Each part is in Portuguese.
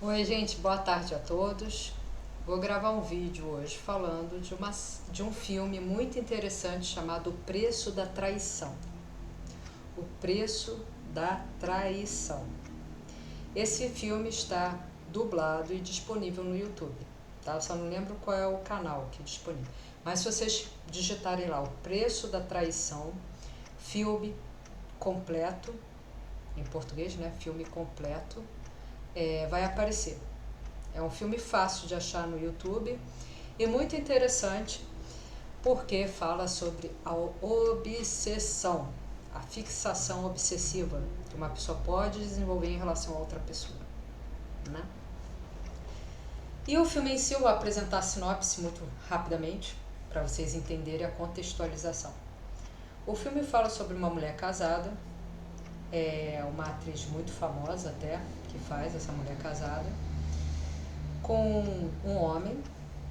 Oi, gente, boa tarde a todos. Vou gravar um vídeo hoje falando de um filme muito interessante chamado O Preço da Traição. O Preço da Traição. Esse filme está dublado e disponível no YouTube, tá? Eu só não lembro qual é o canal que é disponível. Mas se vocês digitarem lá O Preço da Traição, filme completo, em português, né? Filme completo, vai aparecer. É um filme fácil de achar no YouTube e muito interessante porque fala sobre a obsessão, a fixação obsessiva que uma pessoa pode desenvolver em relação a outra pessoa, né? E o filme em si, eu vou apresentar a sinopse muito rapidamente para vocês entenderem a contextualização. O filme fala sobre uma mulher casada, uma atriz muito famosa até, que faz essa mulher casada, com um homem,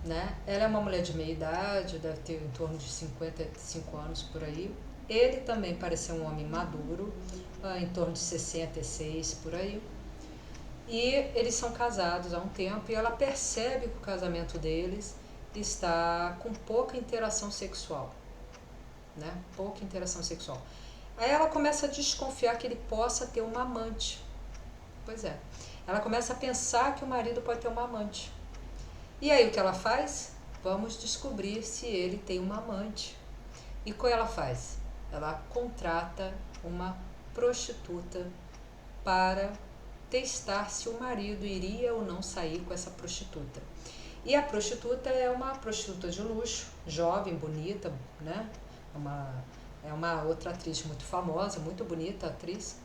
né? Ela é uma mulher de meia idade, deve ter em torno de 55 anos por aí. Ele também parece um homem maduro, em torno de 66 por aí. E eles são casados há um tempo e ela percebe que o casamento deles está com pouca interação sexual, né? Pouca interação sexual. Aí ela começa a desconfiar que ele possa ter uma amante. Pois é. Ela começa a pensar que o marido pode ter uma amante. E aí o que ela faz? Vamos descobrir se ele tem uma amante. E o que ela faz? Ela contrata uma prostituta para testar se o marido iria ou não sair com essa prostituta. E a prostituta é uma prostituta de luxo, jovem, bonita, né? É uma outra atriz muito famosa, muito bonita atriz.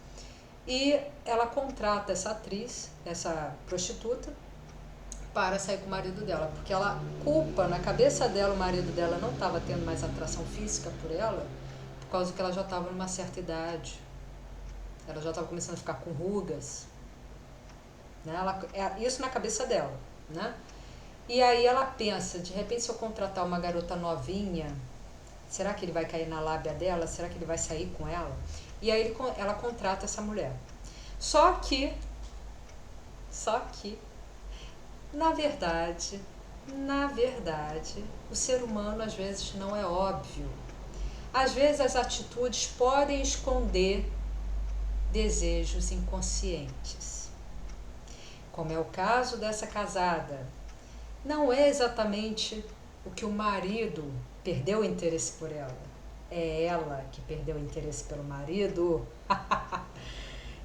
E ela contrata essa atriz, essa prostituta, para sair com o marido dela, porque ela culpa, na cabeça dela, o marido dela não estava tendo mais atração física por ela, por causa que ela já estava numa certa idade, ela já estava começando a ficar com rugas, né? Isso na cabeça dela, né? E aí ela pensa, de repente se eu contratar uma garota novinha, será que ele vai cair na lábia dela? Será que ele vai sair com ela? E aí ela contrata essa mulher. Só que, na verdade, o ser humano às vezes não é óbvio. Às vezes as atitudes podem esconder desejos inconscientes. Como é o caso dessa casada. Não é exatamente o que o marido perdeu o interesse por ela. É ela que perdeu o interesse pelo marido.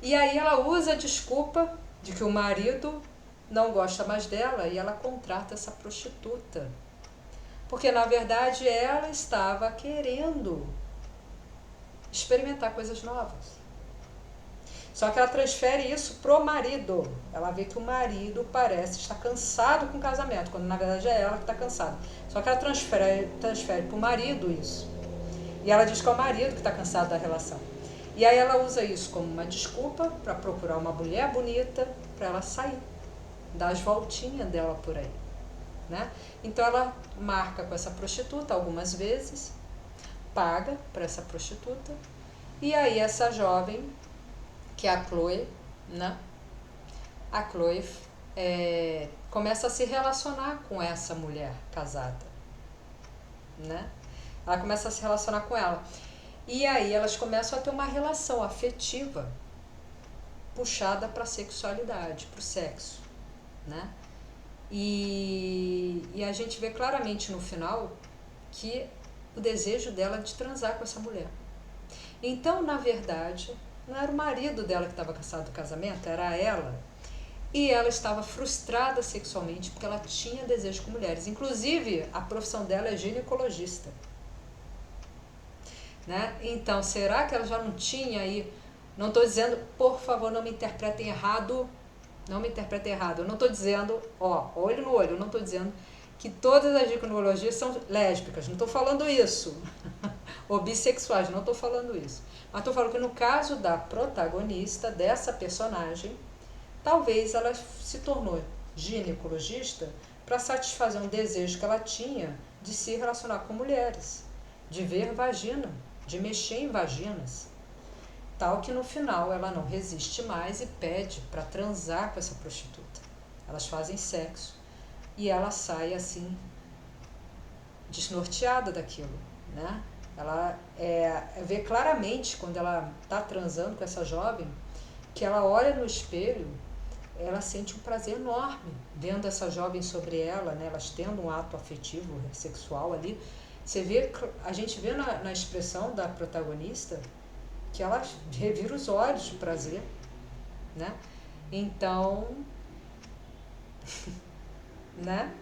E aí ela usa a desculpa de que o marido não gosta mais dela e ela contrata essa prostituta. Porque na verdade ela estava querendo experimentar coisas novas. Só que ela transfere isso pro marido. Ela vê que o marido parece estar cansado com o casamento, quando na verdade é ela que está cansada. Só que ela transfere pro marido isso. E ela diz que é o marido que está cansado da relação. E aí ela usa isso como uma desculpa para procurar uma mulher bonita para ela sair, dar as voltinhas dela por aí, né? Então ela marca com essa prostituta algumas vezes, paga para essa prostituta, e aí essa jovem, que é a Chloe, né? A Chloe começa a se relacionar com essa mulher casada, né? Ela começa a se relacionar com ela. E aí elas começam a ter uma relação afetiva puxada para a sexualidade, para o sexo, né? E a gente vê claramente no final que o desejo dela é de transar com essa mulher. Então, na verdade, não era o marido dela que estava cansado do casamento, era ela. E ela estava frustrada sexualmente porque ela tinha desejo com mulheres. Inclusive, a profissão dela é ginecologista. Né? Então, será que ela já não tinha aí? Não estou dizendo, por favor, não me interpretem errado. Não me interpretem errado. Eu não estou dizendo, olho no olho, eu não estou dizendo que todas as ginecologias são lésbicas. Não estou falando isso. Ou bissexuais, não estou falando isso. Mas estou falando que no caso da protagonista, dessa personagem, talvez ela se tornou ginecologista para satisfazer um desejo que ela tinha de se relacionar com mulheres, de ver vagina, de mexer em vaginas, tal que no final ela não resiste mais e pede para transar com essa prostituta. Elas fazem sexo e ela sai assim, desnorteada daquilo, né? Ela vê claramente quando ela está transando com essa jovem, que ela olha no espelho, ela sente um prazer enorme vendo essa jovem sobre ela, né? Elas tendo um ato afetivo, sexual ali. Você vê, a gente vê na expressão da protagonista que ela revira os olhos de prazer, né? Então, né?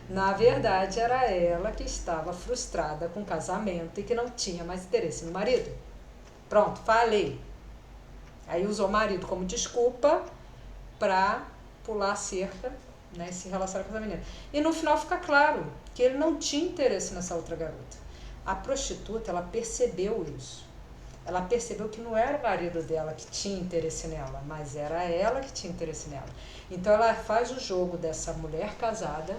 Na verdade, era ela que estava frustrada com o casamento e que não tinha mais interesse no marido. Pronto, falei. Aí usou o marido como desculpa para pular a cerca, né, e se relacionar com essa menina. E no final fica claro que ele não tinha interesse nessa outra garota. A prostituta, ela percebeu isso. Ela percebeu que não era o marido dela que tinha interesse nela, mas era ela que tinha interesse nela. Então ela faz o jogo dessa mulher casada,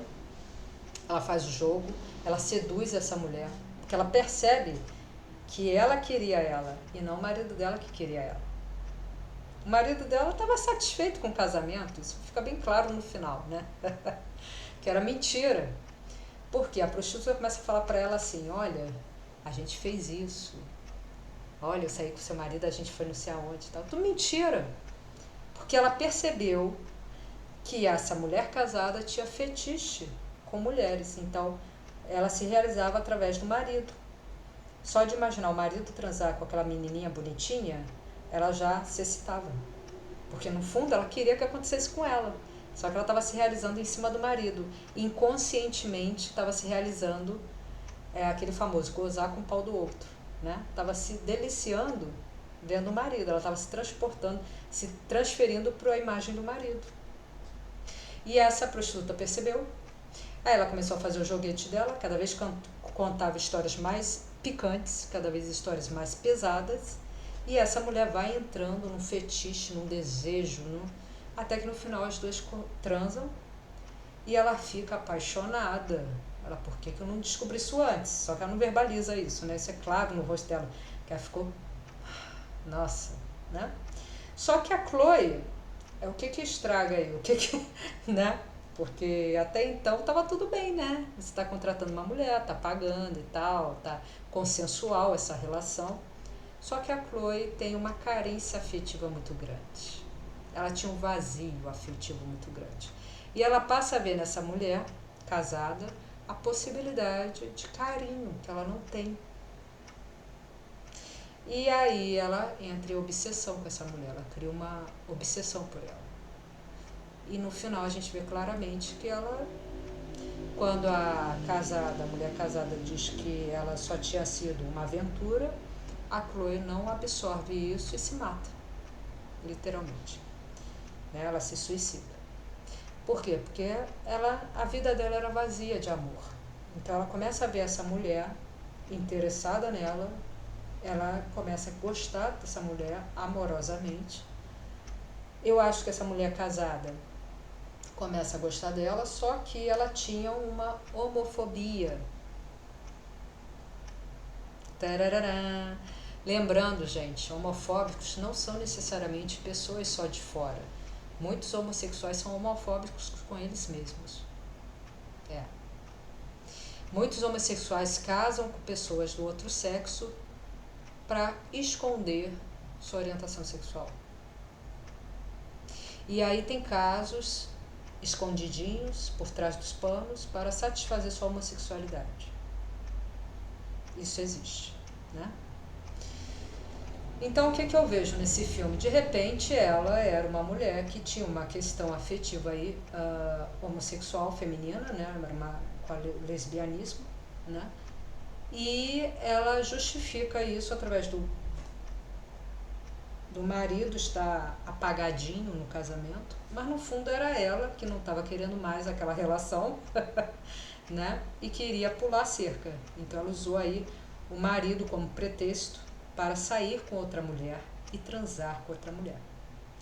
ela faz o jogo, ela seduz essa mulher, porque ela percebe que ela queria ela e não o marido dela que queria ela. O marido dela estava satisfeito com o casamento, isso fica bem claro no final, né? Que era mentira. Porque a prostituta começa a falar para ela assim, olha, a gente fez isso, olha, eu saí com seu marido, a gente foi não sei aonde e tal. Tudo mentira. Porque ela percebeu que essa mulher casada tinha fetiche com mulheres, então ela se realizava através do marido. Só de imaginar o marido transar com aquela menininha bonitinha, ela já se excitava. Porque no fundo ela queria que acontecesse com ela. Só que ela estava se realizando em cima do marido. Inconscientemente estava se realizando aquele famoso gozar com o pau do outro. Né? Estava se deliciando vendo o marido. Ela estava se transportando, se transferindo para a imagem do marido. E essa prostituta percebeu. Aí ela começou a fazer o joguete dela. Cada vez contava histórias mais picantes, cada vez histórias mais pesadas. E essa mulher vai entrando num fetiche, num desejo, até que no final as duas transam e ela fica apaixonada. Ela, por que eu não descobri isso antes? Só que ela não verbaliza isso, né? Isso é claro no rosto dela, que ela ficou, nossa, né? Só que a Chloe, o que estraga aí? Né? Porque até então estava tudo bem, né? Você está contratando uma mulher, está pagando e tal, tá consensual essa relação. Só que a Chloe tem uma carência afetiva muito grande. Ela tinha um vazio afetivo muito grande. E ela passa a ver nessa mulher casada a possibilidade de carinho que ela não tem. E aí ela entra em obsessão com essa mulher. Ela cria uma obsessão por ela. E no final a gente vê claramente que ela, quando a mulher casada diz que ela só tinha sido uma aventura, a Chloe não absorve isso e se mata, literalmente. Ela se suicida. Por quê? Porque a vida dela era vazia de amor. Então ela começa a ver essa mulher interessada nela, ela começa a gostar dessa mulher amorosamente. Eu acho que essa mulher casada começa a gostar dela, só que ela tinha uma homofobia. Tararará. Lembrando, gente, homofóbicos não são necessariamente pessoas só de fora. Muitos homossexuais são homofóbicos com eles mesmos. Muitos homossexuais casam com pessoas do outro sexo para esconder sua orientação sexual. E aí tem casos escondidinhos por trás dos panos para satisfazer sua homossexualidade. Isso existe, né? Então, o que eu vejo nesse filme? De repente, ela era uma mulher que tinha uma questão afetiva aí, homossexual, feminina, né? Com lesbianismo, né? E ela justifica isso através do marido estar apagadinho no casamento, mas no fundo era ela que não estava querendo mais aquela relação, né? E queria pular a cerca. Então ela usou aí o marido como pretexto para sair com outra mulher e transar com outra mulher.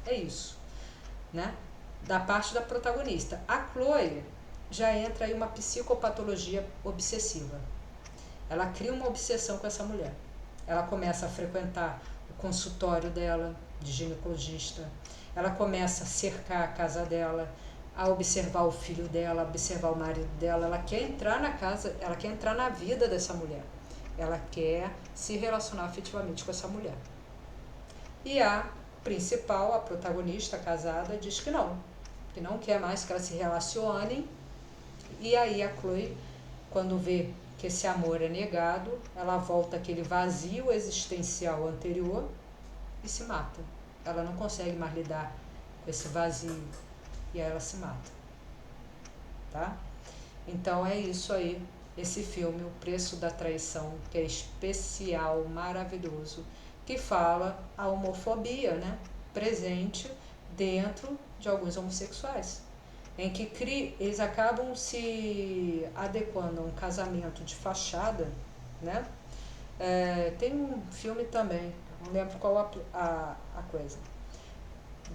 É isso, né? Da parte da protagonista. A Chloe já entra aí uma psicopatologia obsessiva. Ela cria uma obsessão com essa mulher. Ela começa a frequentar o consultório dela, de ginecologista. Ela começa a cercar a casa dela a observar o filho dela, a observar o marido dela, ela quer entrar na casa, ela quer entrar na vida dessa mulher. Ela quer se relacionar afetivamente com essa mulher. E a principal, a protagonista casada, diz que não quer mais que elas se relacionem. E aí a Chloe, quando vê que esse amor é negado, ela volta àquele vazio existencial anterior e se mata. Ela não consegue mais lidar com esse vazio e aí ela se mata, tá? Então é isso aí, esse filme, O Preço da Traição, que é especial, maravilhoso, que fala a homofobia, né, presente dentro de alguns homossexuais, em que eles acabam se adequando a um casamento de fachada, né? Tem um filme também, não lembro qual a coisa,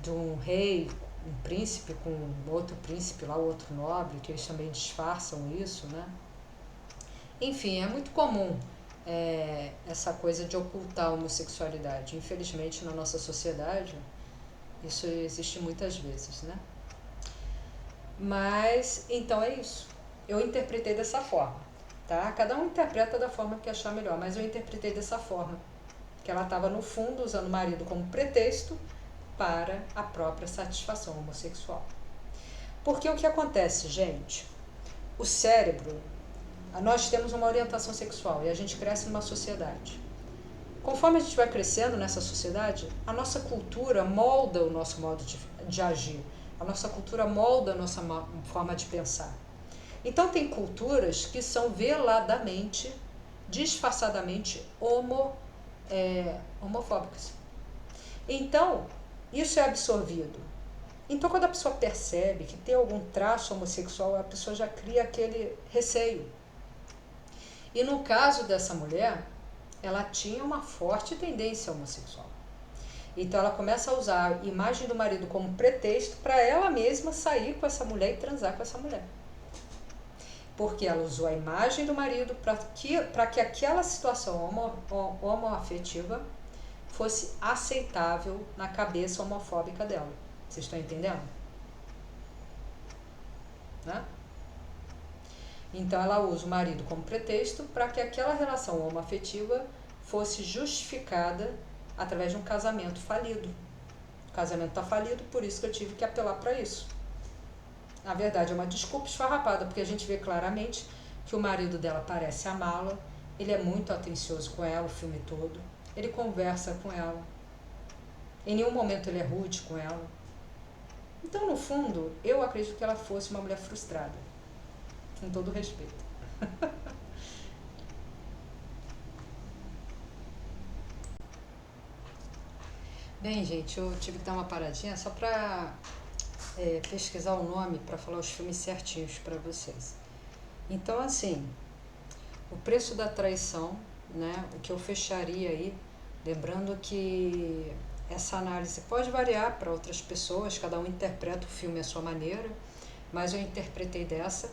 de um rei, um príncipe com outro príncipe lá, outro nobre, que eles também disfarçam isso, né? Enfim, é muito comum essa coisa de ocultar a homossexualidade. Infelizmente, na nossa sociedade, isso existe muitas vezes, né? Mas, então é isso. Eu interpretei dessa forma, tá? Cada um interpreta da forma que achar melhor, mas eu interpretei dessa forma, que ela estava, no fundo, usando o marido como pretexto para a própria satisfação homossexual. Porque o que acontece, gente? O cérebro, nós temos uma orientação sexual e a gente cresce numa sociedade. Conforme a gente vai crescendo nessa sociedade, a nossa cultura molda o nosso modo de agir. A nossa cultura molda a nossa forma de pensar. Então, tem culturas que são veladamente, disfarçadamente homofóbicas. Então, isso é absorvido. Então, quando a pessoa percebe que tem algum traço homossexual, a pessoa já cria aquele receio. E no caso dessa mulher, ela tinha uma forte tendência homossexual. Então, ela começa a usar a imagem do marido como pretexto para ela mesma sair com essa mulher e transar com essa mulher. Porque ela usou a imagem do marido para que aquela situação homoafetiva fosse aceitável na cabeça homofóbica dela. Vocês estão entendendo? Né? Então ela usa o marido como pretexto para que aquela relação homoafetiva fosse justificada através de um casamento falido. O casamento está falido, por isso que eu tive que apelar para isso. Na verdade é uma desculpa esfarrapada, porque a gente vê claramente que o marido dela parece amá-la, ele é muito atencioso com ela o filme todo, ele conversa com ela, em nenhum momento ele é rude com ela. Então, no fundo, eu acredito que ela fosse uma mulher frustrada, com todo respeito. Bem, gente, eu tive que dar uma paradinha só para pesquisar o nome, para falar os filmes certinhos para vocês. Então, assim, O Preço da Traição, né, o que eu fecharia aí, lembrando que essa análise pode variar para outras pessoas, cada um interpreta o filme à sua maneira, mas eu interpretei dessa,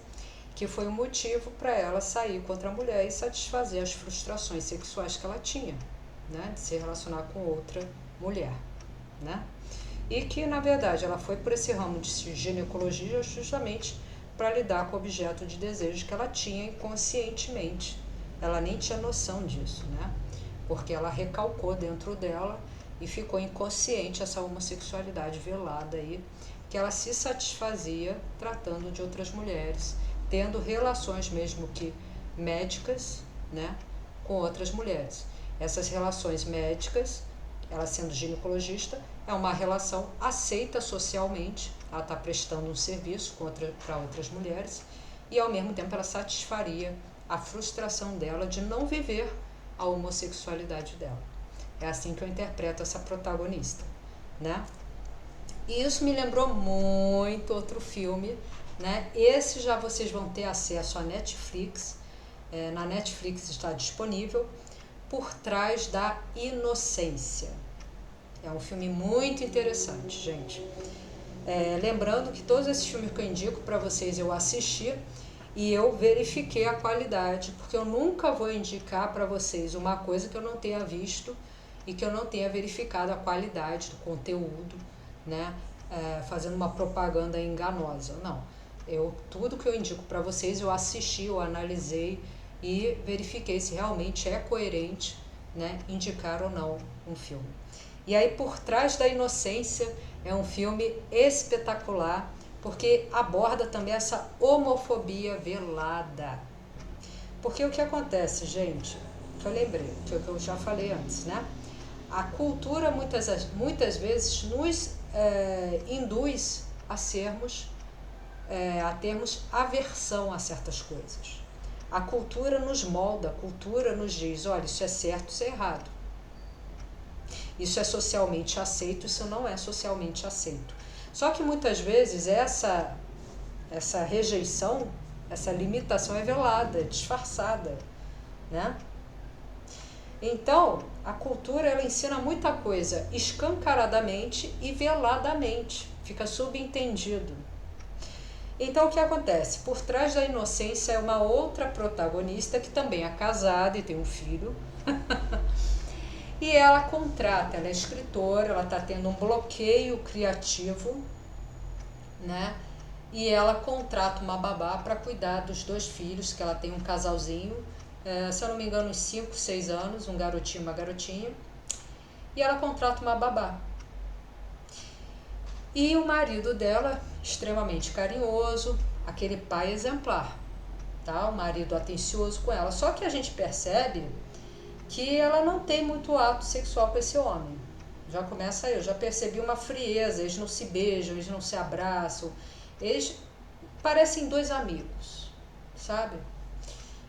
que foi o motivo para ela sair com outra mulher e satisfazer as frustrações sexuais que ela tinha, né, de se relacionar com outra mulher, né? E que, na verdade, ela foi por esse ramo de ginecologia justamente para lidar com o objeto de desejo que ela tinha inconscientemente. Ela nem tinha noção disso, né? Porque ela recalcou dentro dela e ficou inconsciente essa homossexualidade velada aí, que ela se satisfazia tratando de outras mulheres, tendo relações mesmo que médicas, né, com outras mulheres. Essas relações médicas, ela sendo ginecologista, é uma relação aceita socialmente, ela está prestando um serviço para outras mulheres e ao mesmo tempo ela satisfaria a frustração dela de não viver a homossexualidade dela. É assim que eu interpreto essa protagonista, né? E isso me lembrou muito outro filme, né? Esse já vocês vão ter acesso à Netflix, na Netflix está disponível, Por Trás da Inocência. É um filme muito interessante, gente. Lembrando que todos esses filmes que eu indico para vocês eu assisti e eu verifiquei a qualidade, porque eu nunca vou indicar para vocês uma coisa que eu não tenha visto e que eu não tenha verificado a qualidade do conteúdo, né? fazendo uma propaganda enganosa. Não. Tudo que eu indico para vocês, eu assisti, eu analisei e verifiquei se realmente é coerente, né, indicar ou não um filme. E aí, Por Trás da Inocência é um filme espetacular, porque aborda também essa homofobia velada. Porque o que acontece, gente, que eu lembrei, que eu já falei antes, né? A cultura muitas vezes nos induz a termos aversão a certas coisas. A cultura nos molda, a cultura nos diz, olha, isso é certo, isso é errado. Isso é socialmente aceito, isso não é socialmente aceito. Só que muitas vezes essa rejeição, essa limitação é velada, é disfarçada, né? Então, a cultura ela ensina muita coisa escancaradamente e veladamente, fica subentendido. Então, o que acontece? Por Trás da Inocência é uma outra protagonista que também é casada e tem um filho. E ela contrata, ela é escritora, ela está tendo um bloqueio criativo, né? E ela contrata uma babá para cuidar dos 2 filhos, que ela tem um casalzinho, se eu não me engano, uns 5, 6 anos, um garotinho e uma garotinha. E ela contrata uma babá. E o marido dela, extremamente carinhoso, aquele pai exemplar, tá? O marido atencioso com ela. Só que a gente percebe que ela não tem muito ato sexual com esse homem. Já começa aí, eu já percebi uma frieza, eles não se beijam, eles não se abraçam, eles parecem 2 amigos, sabe?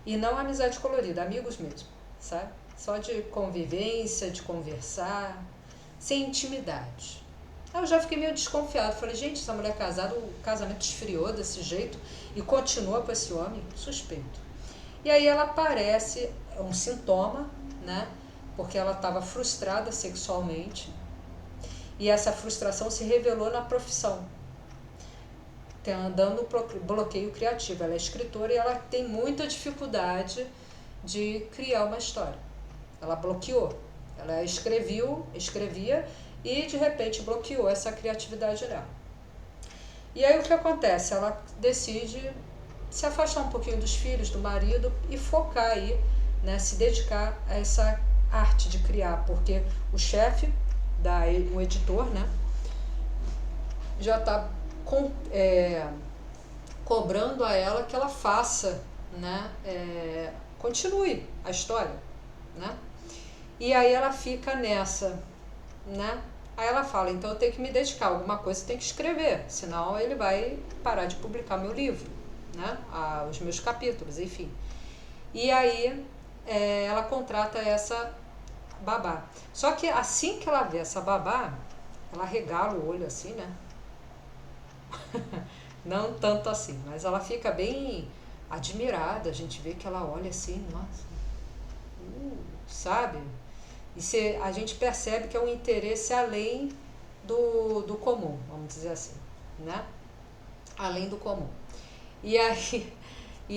E não amizade colorida, amigos mesmo, sabe? Só de convivência, de conversar, sem intimidade. Aí eu já fiquei meio desconfiado, falei, gente, essa mulher casada, o casamento esfriou desse jeito e continua com esse homem, suspeito. E aí ela aparece, um sintoma, né? Porque ela estava frustrada sexualmente e essa frustração se revelou na profissão, dando bloqueio criativo. Ela é escritora e ela tem muita dificuldade de criar uma história. Ela bloqueou, ela escrevia e de repente bloqueou essa criatividade dela. E aí o que acontece? Ela decide se afastar um pouquinho dos filhos, do marido e focar aí, né, se dedicar a essa arte de criar, porque o chefe, o editor, né, já está cobrando a ela que ela faça, né, continue a história, né? E aí ela fica nessa, né? Aí ela fala, então eu tenho que me dedicar, alguma coisa eu tenho que escrever, senão ele vai parar de publicar meu livro, né? Os meus capítulos, enfim. E aí ela contrata essa babá. Só que assim que ela vê essa babá, ela regala o olho assim, né? Não tanto assim, mas ela fica bem admirada, a gente vê que ela olha assim, nossa, sabe? E a gente percebe que é um interesse além do comum, vamos dizer assim, né? Além do comum. E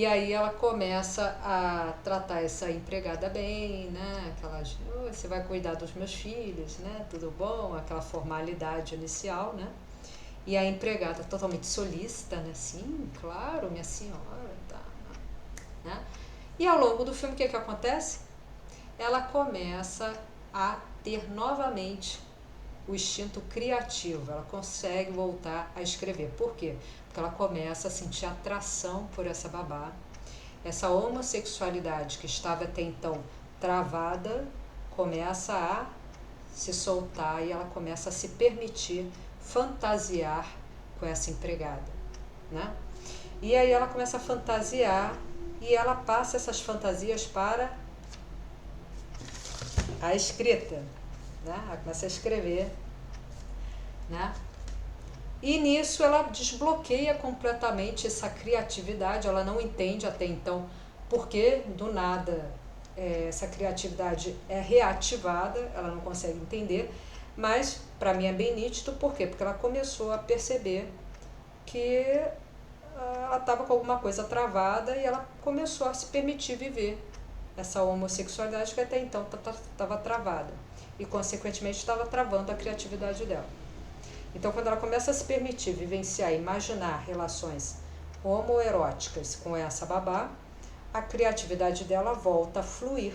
aí ela começa a tratar essa empregada bem, né? Aquelas, você vai cuidar dos meus filhos, né? Tudo bom? Aquela formalidade inicial, né? E a empregada totalmente solícita, né? Sim, claro, minha senhora, tá, né? E ao longo do filme, o que acontece? Ela começa a ter novamente o instinto criativo, ela consegue voltar a escrever. Por quê? Porque ela começa a sentir atração por essa babá. Essa homossexualidade que estava até então travada começa a se soltar e ela começa a se permitir fantasiar com essa empregada, né? E aí ela começa a fantasiar e ela passa essas fantasias para a escrita, né? Ela começa a escrever, né? E nisso ela desbloqueia completamente essa criatividade, ela não entende até então porque do nada essa criatividade é reativada, ela não consegue entender, mas para mim é bem nítido, por quê? Porque ela começou a perceber que ela estava com alguma coisa travada e ela começou a se permitir viver essa homossexualidade que até então estava travada e consequentemente estava travando a criatividade dela. Então, quando ela começa a se permitir vivenciar, imaginar relações homoeróticas com essa babá, a criatividade dela volta a fluir.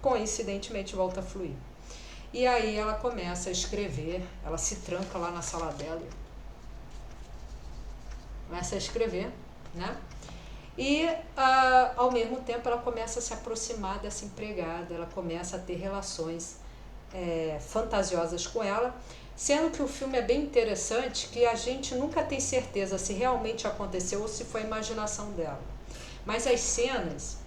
Coincidentemente, volta a fluir. E aí ela começa a escrever, ela se tranca lá na sala dela, começa a escrever, né? E, ao mesmo tempo, ela começa a se aproximar dessa empregada, ela começa a ter relações fantasiosas com ela, sendo que o filme é bem interessante, que a gente nunca tem certeza se realmente aconteceu ou se foi a imaginação dela. Mas as cenas,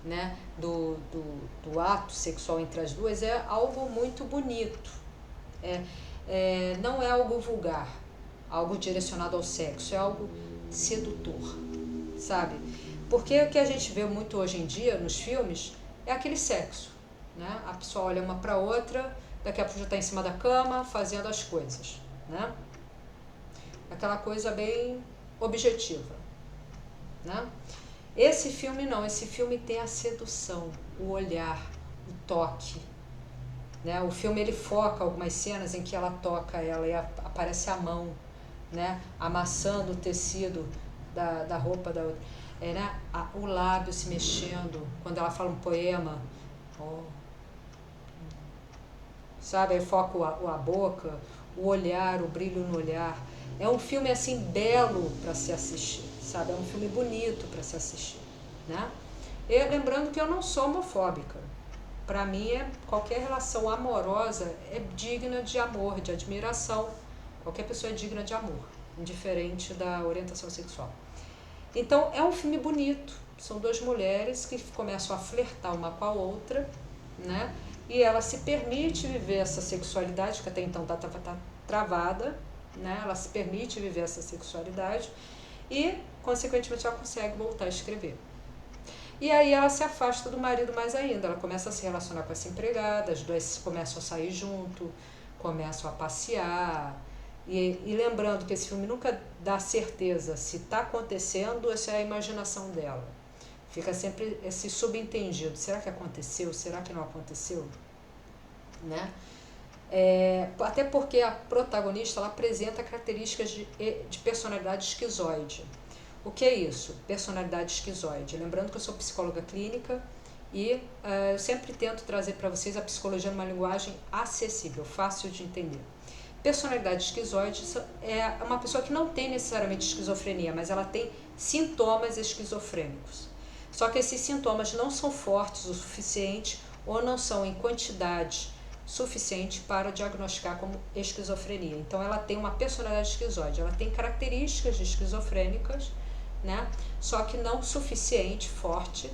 né, do ato sexual entre as duas é algo muito bonito. Não é algo vulgar, algo direcionado ao sexo, é algo sedutor, sabe? Porque o que a gente vê muito hoje em dia nos filmes é aquele sexo, né? A pessoa olha uma para outra, daqui a pouco já está em cima da cama fazendo as coisas, né? Aquela coisa bem objetiva, né? Esse filme não, esse filme tem a sedução, o olhar, o toque, né? O filme ele foca algumas cenas em que ela toca ela e aparece a mão, né? Amassando o tecido da roupa da outra, né? O lábio se mexendo quando ela fala um poema, sabe? Aí foca a boca, o olhar, o brilho no olhar. É um filme assim belo para se assistir, sabe? É um filme bonito para se assistir, né? E lembrando que eu não sou homofóbica. Para mim, qualquer relação amorosa é digna de amor, de admiração. Qualquer pessoa é digna de amor, indiferente da orientação sexual. Então, é um filme bonito. São duas mulheres que começam a flertar uma com a outra, né? E ela se permite viver essa sexualidade, que até então tá travada, né? Ela se permite viver essa sexualidade e, consequentemente, ela consegue voltar a escrever. E aí ela se afasta do marido mais ainda, ela começa a se relacionar com essa empregada, as duas começam a sair junto, começam a passear. E lembrando que esse filme nunca dá certeza se está acontecendo ou se é a imaginação dela. Fica sempre esse subentendido, será que aconteceu, será que não aconteceu? Né? Até porque a protagonista ela apresenta características de personalidade esquizoide. O que é isso? Personalidade esquizoide. Lembrando que eu sou psicóloga clínica e eu sempre tento trazer para vocês a psicologia numa linguagem acessível, fácil de entender. Personalidade esquizoide é uma pessoa que não tem necessariamente esquizofrenia, mas ela tem sintomas esquizofrênicos. Só que esses sintomas não são fortes o suficiente ou não são em quantidade suficiente para diagnosticar como esquizofrenia. Então ela tem uma personalidade esquizoide, ela tem características de esquizofrênicas, né? Só que não suficiente, forte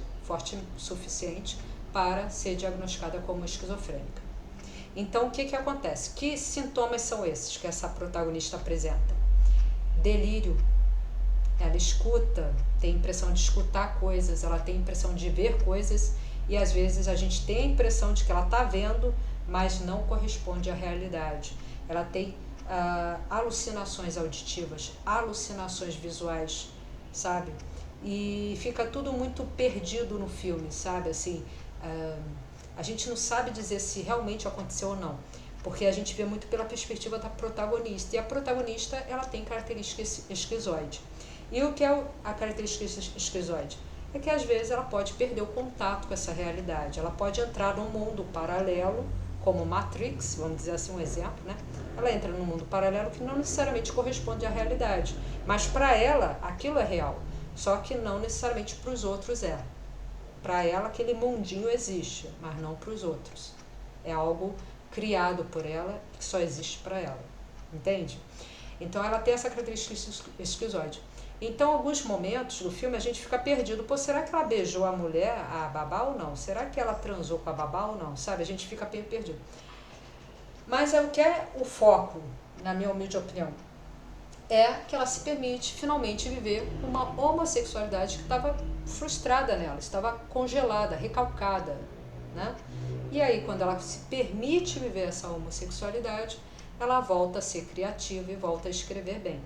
suficiente para ser diagnosticada como esquizofrênica. Então o que acontece? Que sintomas são esses que essa protagonista apresenta? Delírio. Ela escuta, tem a impressão de escutar coisas, ela tem a impressão de ver coisas e às vezes a gente tem a impressão de que ela está vendo, mas não corresponde à realidade. Ela tem alucinações auditivas, alucinações visuais, sabe? E fica tudo muito perdido no filme, sabe? Assim, a gente não sabe dizer se realmente aconteceu ou não, porque a gente vê muito pela perspectiva da protagonista, e a protagonista ela tem características esquizoide. E o que é a característica esquizoide? É que às vezes ela pode perder o contato com essa realidade, ela pode entrar num mundo paralelo, como Matrix, vamos dizer assim, um exemplo, né? Ela entra num mundo paralelo que não necessariamente corresponde à realidade, mas para ela aquilo é real, só que não necessariamente para os outros é. Para ela aquele mundinho existe, mas não para os outros. É algo criado por ela que só existe para ela, entende? Então ela tem essa característica esquizoide. Então, em alguns momentos do filme a gente fica perdido. Pô, será que ela beijou a mulher, a babá ou não? Será que ela transou com a babá ou não? Sabe, a gente fica perdido. Mas o que é o foco, na minha humilde opinião, é que ela se permite finalmente viver uma homossexualidade que estava frustrada nela, estava congelada, recalcada, né? E aí, quando ela se permite viver essa homossexualidade, ela volta a ser criativa e volta a escrever bem.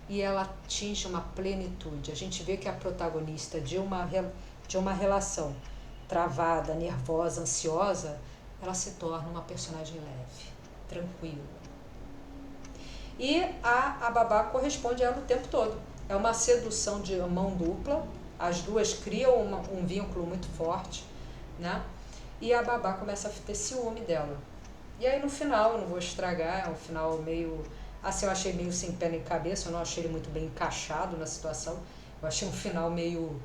E ela atinge uma plenitude. A gente vê que a protagonista de uma relação travada, nervosa, ansiosa, ela se torna uma personagem leve. tranquilo. E a babá corresponde a ela o tempo todo. É uma sedução de mão dupla, as duas criam um vínculo muito forte, né? E a babá começa a ter ciúme dela. E aí no final, eu não vou estragar, é um final meio... Assim, eu achei meio sem pé nem cabeça, eu não achei ele muito bem encaixado na situação. Eu achei um final meio...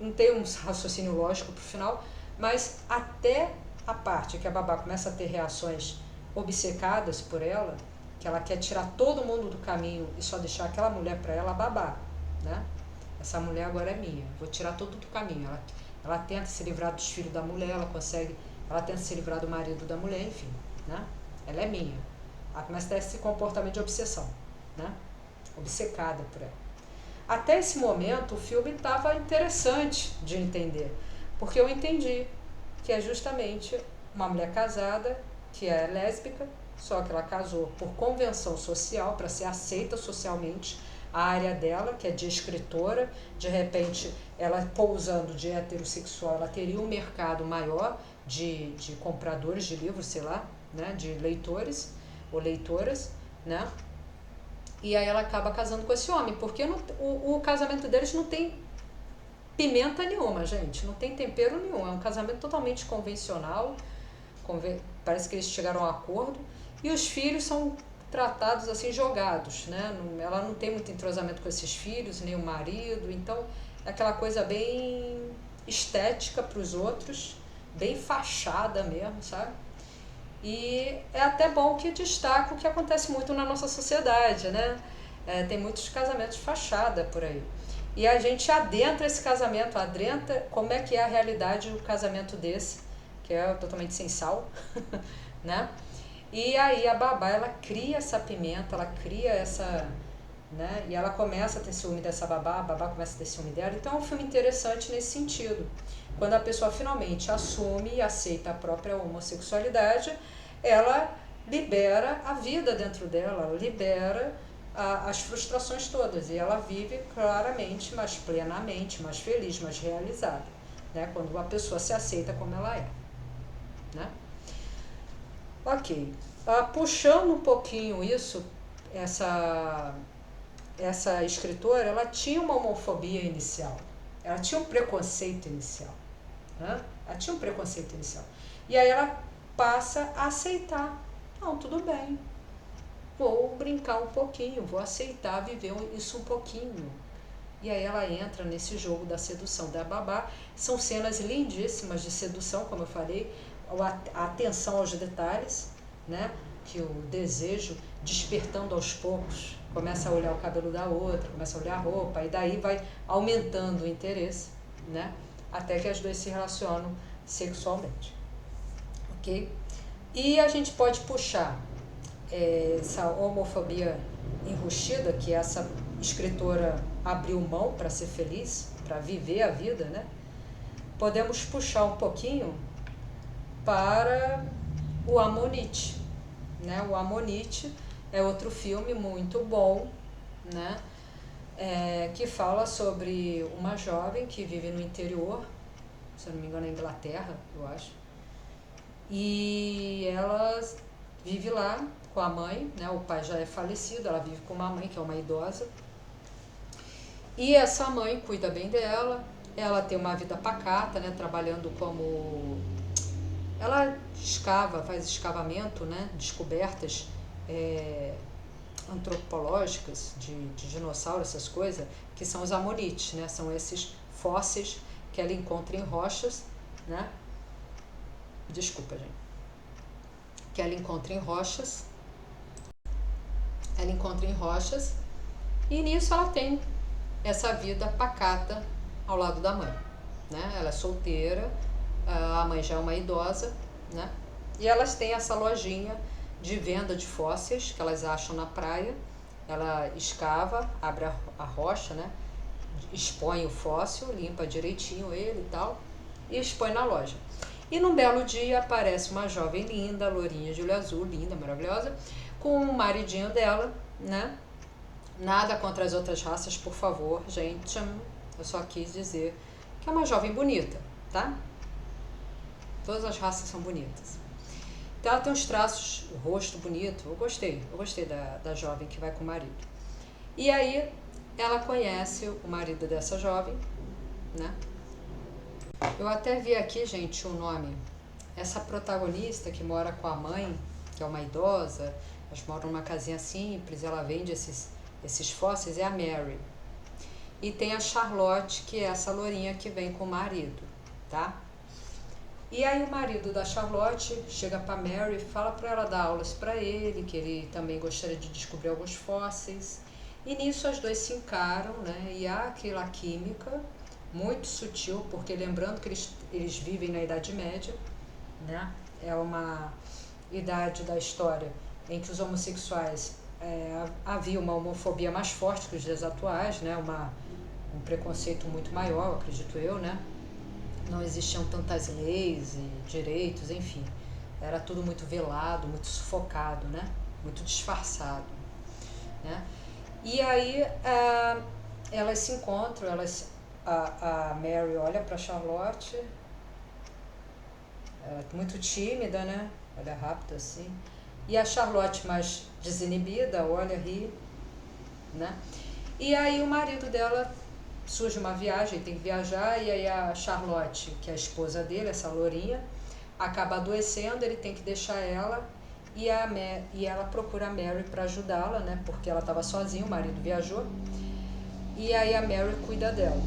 não tem um raciocínio lógico pro final, mas até a parte que a babá começa a ter reações obcecadas por ela, que ela quer tirar todo mundo do caminho e só deixar aquela mulher para ela, a babá, né? Essa mulher agora é minha, vou tirar tudo do caminho. Ela tenta se livrar dos filhos da mulher, ela tenta se livrar do marido da mulher, enfim, né? Ela é minha. Ela começa a ter esse comportamento de obsessão, né? Obcecada por ela. Até esse momento o filme estava interessante de entender, porque eu entendi que é justamente uma mulher casada, que é lésbica, só que ela casou por convenção social, para ser aceita socialmente. A área dela, que é de escritora, de repente, ela pousando de heterossexual, ela teria um mercado maior de compradores de livros, sei lá, né, de leitores ou leitoras, né? E aí ela acaba casando com esse homem, porque o casamento deles não tem pimenta nenhuma, gente, não tem tempero nenhum, é um casamento totalmente convencional, parece que eles chegaram a um acordo, e os filhos são tratados assim, jogados, né? Ela não tem muito entrosamento com esses filhos, nem o marido, então é aquela coisa bem estética para os outros, bem fachada mesmo, sabe? E é até bom que destaca o que acontece muito na nossa sociedade, né? Tem muitos casamentos fachada por aí. E a gente adentra esse casamento, adentra como é que é a realidade do casamento desse, que é totalmente sem sal, né? E aí a babá, ela cria essa pimenta, ela cria essa, né? E ela começa a ter ciúme dessa babá, a babá começa a ter ciúme dela. Então é um filme interessante nesse sentido. Quando a pessoa finalmente assume e aceita a própria homossexualidade, ela libera a vida dentro dela, ela libera as frustrações todas. E ela vive claramente, mais plenamente, mais feliz, mais realizada, né? Quando uma pessoa se aceita como ela é, né? Ok. Puxando um pouquinho isso, essa escritora, ela tinha uma homofobia inicial, ela tinha um preconceito inicial, né? Ela tinha um preconceito inicial. E aí ela passa a aceitar. Não, tudo bem, vou brincar um pouquinho, vou aceitar viver isso um pouquinho. E aí ela entra nesse jogo da sedução da babá. São cenas lindíssimas de sedução, como eu falei, a atenção aos detalhes, né? Que o desejo, despertando aos poucos, começa a olhar o cabelo da outra, começa a olhar a roupa, e daí vai aumentando o interesse, né? Até que as duas se relacionam sexualmente, ok? E a gente pode puxar essa homofobia enrustida, que essa escritora abriu mão para ser feliz, para viver a vida, né? Podemos puxar um pouquinho para o Amonite, né? O Amonite é outro filme muito bom, né? Que fala sobre uma jovem que vive no interior, se eu não me engano, na Inglaterra, eu acho. E ela vive lá com a mãe, né? O pai já é falecido, ela vive com uma mãe que é uma idosa. E essa mãe cuida bem dela, ela tem uma vida pacata, né? Trabalhando como... Ela faz escavamento, né? Descobertas antropológicas de dinossauros, essas coisas, que são os amonites, né? São esses fósseis que ela encontra em rochas, né? Desculpa, gente. Que ela encontra em rochas. E nisso ela tem essa vida pacata ao lado da mãe, né? Ela é solteira, a mãe já é uma idosa, né? E elas têm essa lojinha de venda de fósseis que elas acham na praia. Ela escava, abre a rocha, né? Expõe o fóssil, limpa direitinho ele e tal, e expõe na loja. E num belo dia aparece uma jovem linda, lourinha de olho azul, linda, maravilhosa, com o maridinho dela, né? Nada contra as outras raças, por favor, gente. Eu só quis dizer que é uma jovem bonita, tá? Todas as raças são bonitas. Então ela tem uns traços, o rosto bonito, eu gostei da jovem que vai com o marido. E aí ela conhece o marido dessa jovem, né? Eu até vi aqui, gente, o nome. Essa protagonista que mora com a mãe, que é uma idosa, elas moram numa casinha simples, ela vende esses fósseis, é a Mary. E tem a Charlotte, que é essa lourinha que vem com o marido, tá? E aí o marido da Charlotte chega para Mary, fala para ela dar aulas para ele, que ele também gostaria de descobrir alguns fósseis. E nisso as duas se encaram, né? E há aquela química muito sutil, porque lembrando que eles vivem na Idade Média, né? É uma idade da história em que os homossexuais havia uma homofobia mais forte que os dias atuais, né? Um preconceito muito maior, acredito eu, né? Não existiam tantas leis e direitos, enfim. Era tudo muito velado, muito sufocado, né? Muito disfarçado, né? E aí elas se encontram, a Mary olha para Charlotte, ela é muito tímida, né? Olha rápido assim. E a Charlotte mais desinibida, olha, ri, né? E aí o marido dela surge uma viagem, tem que viajar, e aí a Charlotte, que é a esposa dele, essa lourinha, acaba adoecendo, ele tem que deixar ela, e ela procura a Mary para ajudá-la, né? Porque ela estava sozinha, o marido viajou, e aí a Mary cuida dela.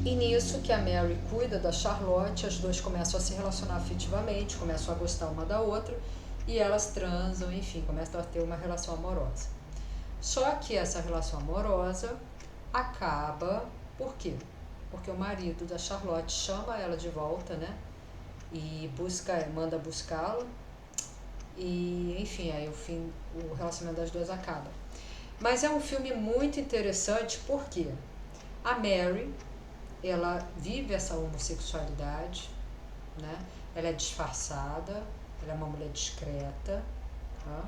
E nisso que a Mary cuida da Charlotte, as duas começam a se relacionar afetivamente, começam a gostar uma da outra, e elas transam, enfim, começam a ter uma relação amorosa. Só que essa relação amorosa acaba, por quê? Porque o marido da Charlotte chama ela de volta, né? E manda buscá-la. E, enfim, aí o relacionamento das duas acaba. Mas é um filme muito interessante porque a Mary, ela vive essa homossexualidade, né? Ela é disfarçada, ela é uma mulher discreta, tá?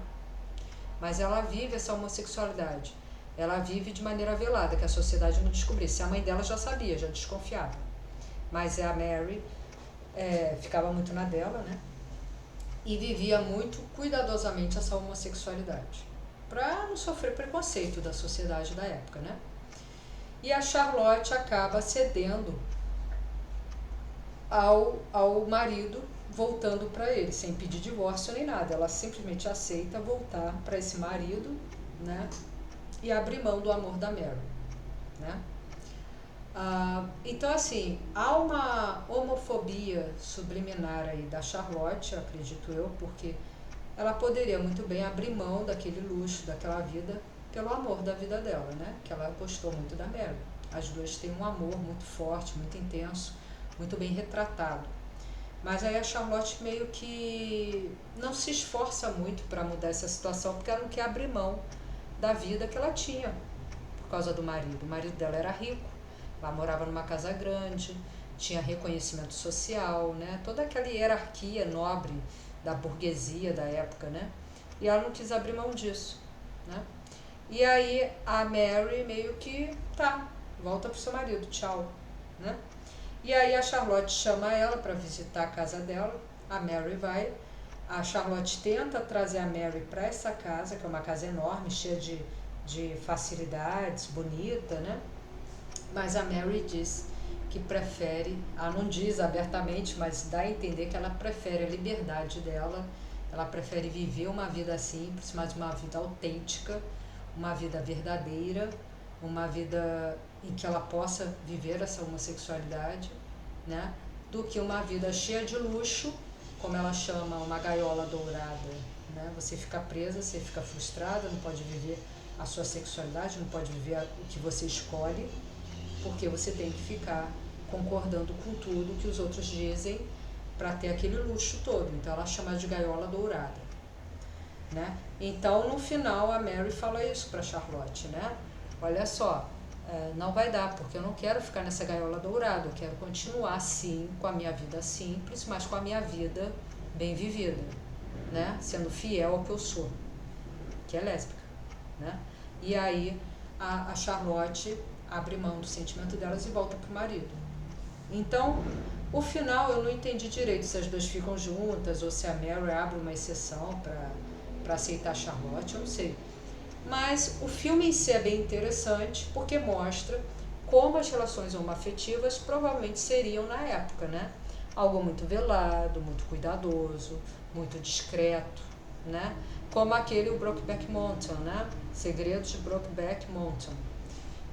Mas ela vive essa homossexualidade. Ela vive de maneira velada, que a sociedade não descobrisse. A mãe dela já sabia, já desconfiava. Mas a Mary ficava muito na dela, né? E vivia muito cuidadosamente essa homossexualidade, para não sofrer preconceito da sociedade da época, né? E a Charlotte acaba cedendo ao marido, voltando para ele, sem pedir divórcio nem nada. Ela simplesmente aceita voltar para esse marido, né? E abrir mão do amor da Mary, né? Então, assim, há uma homofobia subliminar aí da Charlotte, acredito eu, porque ela poderia muito bem abrir mão daquele luxo, daquela vida, pelo amor da vida dela, né? Que ela gostou muito da Mary. As duas têm um amor muito forte, muito intenso, muito bem retratado. Mas aí a Charlotte meio que não se esforça muito para mudar essa situação, porque ela não quer abrir mão da vida que ela tinha por causa do marido. O marido dela era rico, ela morava numa casa grande, tinha reconhecimento social, né? Toda aquela hierarquia nobre da burguesia da época, né? E ela não quis abrir mão disso, né? E aí a Mary meio que volta pro seu marido, tchau, né? E aí a Charlotte chama ela para visitar a casa dela, a Mary vai, a Charlotte tenta trazer a Mary para essa casa, que é uma casa enorme, cheia de facilidades, bonita, né? Mas a Mary diz que prefere, ela não diz abertamente, mas dá a entender que ela prefere a liberdade dela, ela prefere viver uma vida simples, mas uma vida autêntica, uma vida verdadeira, uma vida em que ela possa viver essa homossexualidade, né? Do que uma vida cheia de luxo, como ela chama, uma gaiola dourada, né? Você fica presa, você fica frustrada, não pode viver a sua sexualidade, não pode viver o que você escolhe, porque você tem que ficar concordando com tudo que os outros dizem para ter aquele luxo todo. Então ela chama de gaiola dourada, né? Então no final a Mary fala isso para Charlotte, né? Olha só, não vai dar, porque eu não quero ficar nessa gaiola dourada, eu quero continuar sim com a minha vida simples, mas com a minha vida bem vivida, né? Sendo fiel ao que eu sou, que é lésbica, né? E aí a Charlotte abre mão do sentimento delas e volta pro marido. Então, O final eu não entendi direito se as duas ficam juntas ou se a Mary abre uma exceção para aceitar a Charlotte, eu não sei. Mas o filme em si é bem interessante porque mostra como as relações homoafetivas provavelmente seriam na época, né? Algo muito velado, muito cuidadoso, muito discreto, né? Como aquele o Brokeback Mountain, né? Segredos de Brokeback Mountain,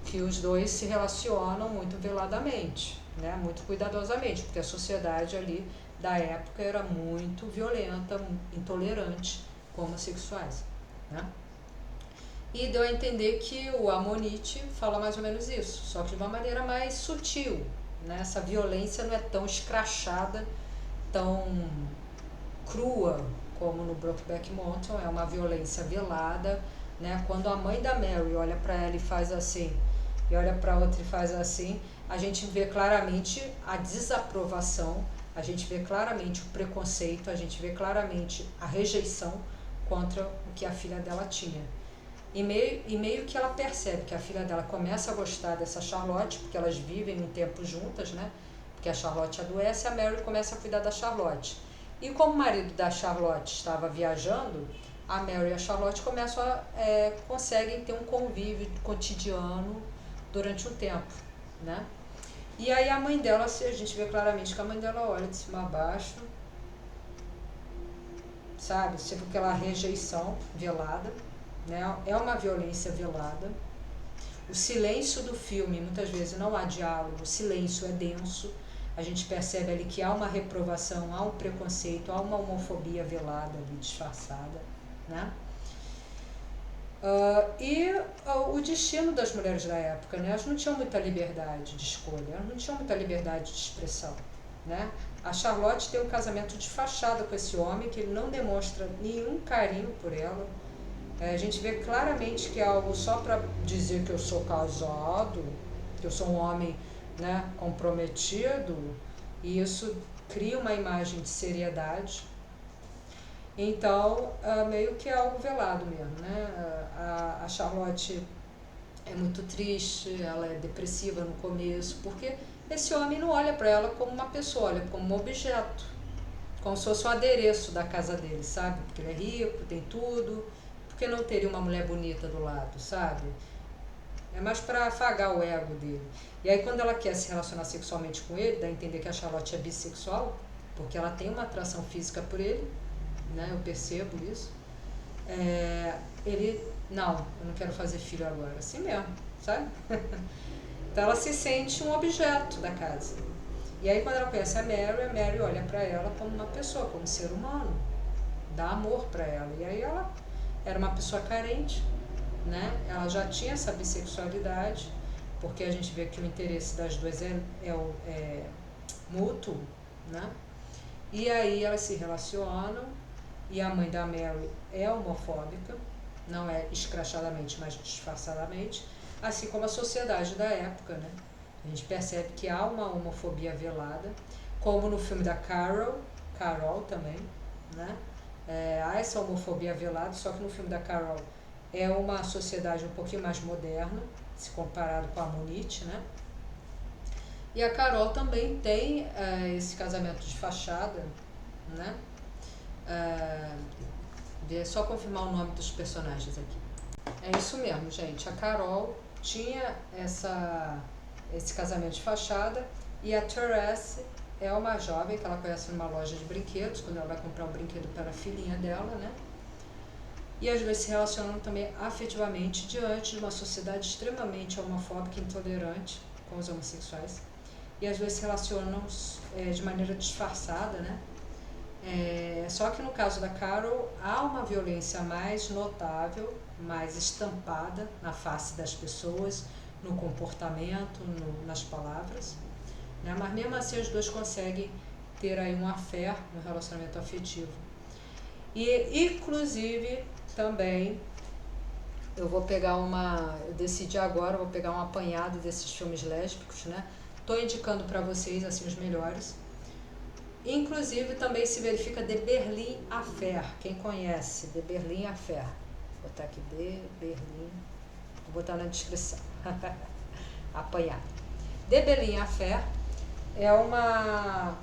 que os dois se relacionam muito veladamente, né? Muito cuidadosamente, porque a sociedade ali da época era muito violenta, intolerante com homossexuais, né? E deu a entender que o Amonite fala mais ou menos isso, só que de uma maneira mais sutil, né? Essa violência não é tão escrachada, tão crua como no Brokeback Mountain, é uma violência velada, né? Quando a mãe da Mary olha para ela e faz assim, e olha para outra e faz assim, a gente vê claramente a desaprovação, a gente vê claramente o preconceito, a gente vê claramente a rejeição contra o que a filha dela tinha. E meio que ela percebe que a filha dela começa a gostar dessa Charlotte, porque elas vivem um tempo juntas, né? Porque a Charlotte adoece, a Mary começa a cuidar da Charlotte. E como o marido da Charlotte estava viajando, a Mary e a Charlotte conseguem ter um convívio cotidiano durante um tempo, né? E aí a mãe dela, a gente vê claramente que a mãe dela olha de cima a baixo, sabe? Tipo aquela rejeição velada, né? É uma violência velada. O silêncio do filme, muitas vezes não há diálogo, o silêncio é denso. A gente percebe ali que há uma reprovação, há um preconceito, há uma homofobia velada ali, disfarçada, né? O destino das mulheres da época, né? Elas não tinham muita liberdade de escolha, elas não tinham muita liberdade de expressão, né? A Charlotte tem um casamento de fachada com esse homem, que ele não demonstra nenhum carinho por ela. A gente vê claramente que é algo só para dizer que eu sou casado, que eu sou um homem, né, comprometido, e isso cria uma imagem de seriedade. Então, meio que é algo velado mesmo, né? A Charlotte é muito triste, ela é depressiva no começo, porque esse homem não olha para ela como uma pessoa, olha como um objeto, como se fosse um adereço da casa dele, sabe? Porque ele é rico, tem tudo, porque não teria uma mulher bonita do lado, sabe? É mais para afagar o ego dele. E aí quando ela quer se relacionar sexualmente com ele, dá a entender que a Charlotte é bissexual, porque ela tem uma atração física por ele, né? Eu percebo isso. Não, eu não quero fazer filho agora, assim mesmo, sabe? Então ela se sente um objeto da casa. E aí quando ela conhece a Mary olha para ela como uma pessoa, como um ser humano, dá amor para ela. E aí ela era uma pessoa carente, né? Ela já tinha essa bissexualidade, porque a gente vê que o interesse das duas é mútuo, né? E aí elas se relacionam, e a mãe da Mary é homofóbica, não é escrachadamente, mas disfarçadamente, assim como a sociedade da época, né? A gente percebe que há uma homofobia velada, como no filme da Carol também, né? Há essa homofobia velada, só que no filme da Carol é uma sociedade um pouquinho mais moderna, se comparado com a Monique, né? E a Carol também tem esse casamento de fachada, né? Só confirmar o nome dos personagens aqui. É isso mesmo, gente. A Carol tinha esse casamento de fachada, e a Therese é uma jovem que ela conhece numa loja de brinquedos, quando ela vai comprar um brinquedo para a filhinha dela, né? E as duas se relacionam também afetivamente diante de uma sociedade extremamente homofóbica e intolerante com os homossexuais. E as duas se relacionam de maneira disfarçada, né? Só que no caso da Carol, há uma violência mais notável, mais estampada na face das pessoas, no comportamento, nas palavras, né? Mas mesmo assim as duas conseguem ter aí um affair, um relacionamento afetivo. E inclusive também eu decidi agora, vou pegar um apanhado desses filmes lésbicos, né? Estou indicando para vocês assim os melhores. Inclusive também se verifica The Berlin Affair, quem conhece The Berlin Affair, vou botar aqui The Berlin, vou botar na descrição. Apanhado. The Berlin Affair É uma